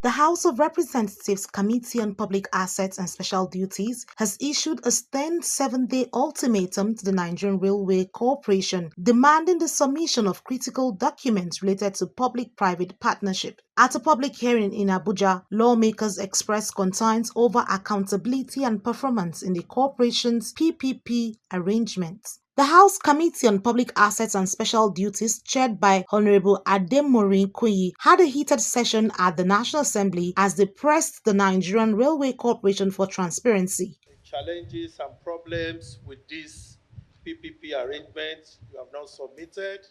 The House of Representatives Committee on Public Assets and Special Duties has issued a stern 7-day ultimatum to the Nigerian Railway Corporation, demanding the submission of critical documents related to public-private partnership. At a public hearing in Abuja, lawmakers expressed concerns over accountability and performance in the corporation's PPP arrangements. The House Committee on Public Assets and Special Duties, chaired by Honorable Ademorin Kuyi, had a heated session at the National Assembly as they pressed the Nigerian Railway Corporation for transparency. Challenges and problems with this PPP arrangement you have not submitted.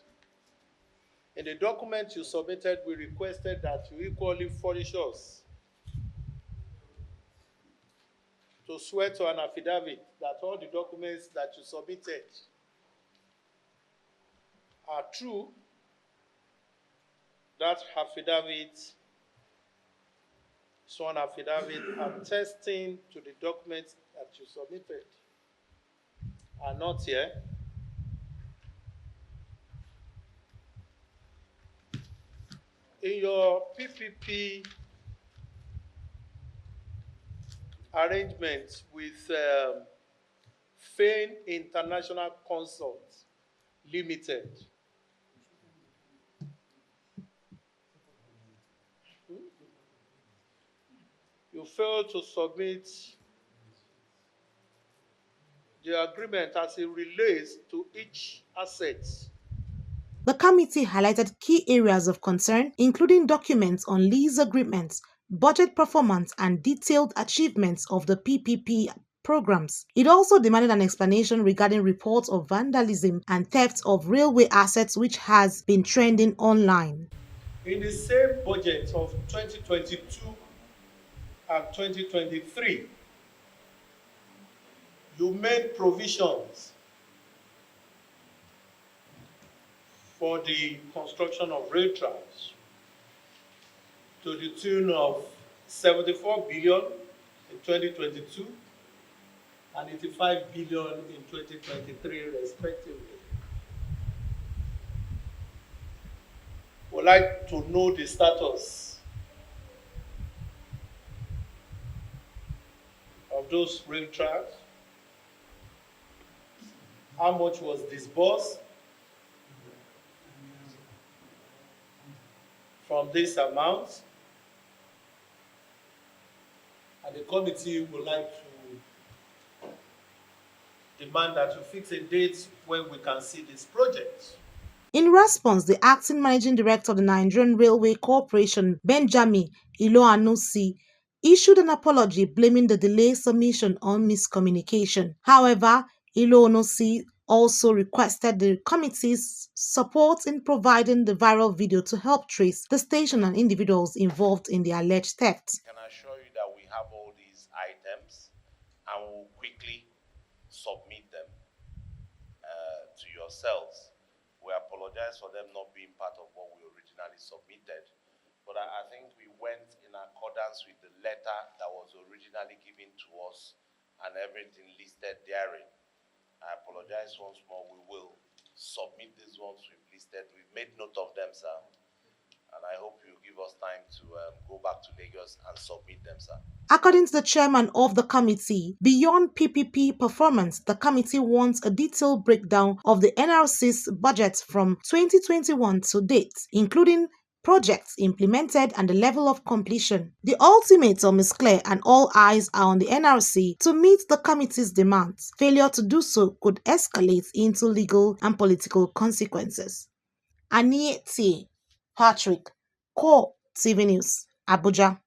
In the document you submitted, we requested that you equally furnish us to swear to an affidavit that all the documents that you submitted are true. That affidavit, sworn affidavit attesting to the documents that you submitted are not here. In your PPP arrangement with Fane International Consult Limited, you failed to submit the agreement as it relates to each asset. The committee highlighted key areas of concern, including documents on lease agreements, budget performance, and detailed achievements of the PPP programs. It also demanded an explanation regarding reports of vandalism and theft of railway assets, which has been trending online. In the same budget of 2022 and 2023, you made provisions for the construction of rail tracks to the tune of 74 billion in 2022 and 85 billion in 2023, respectively. We'd like to know the status of those rail tracks, how much was disbursed from this amount, and the committee would like to demand that you fix a date when we can see this project. In response, the acting managing director of the Nigerian Railway Corporation, Benjamin Iloanusi, issued an apology blaming the delayed submission on miscommunication. However, Iloanusi also requested the committee's support in providing the viral video to help trace the station and individuals involved in the alleged theft. I can assure you that we have all these items and will quickly submit them to yourselves. We apologize for them not being part of what we originally submitted, but I think we went in accordance with the letter that was originally given to us and everything listed therein. I apologize once more. We will submit these ones we've listed. We've made note of them, sir, and I hope you give us time to go back to Lagos and submit them, sir. According to the chairman of the committee, beyond PPP performance, the committee wants a detailed breakdown of the NRC's budget from 2021 to date, including projects implemented and the level of completion. The ultimatum is clear and all eyes are on the NRC to meet the committee's demands. Failure to do so could escalate into legal and political consequences. Aniete Patrick, Core TV News, Abuja.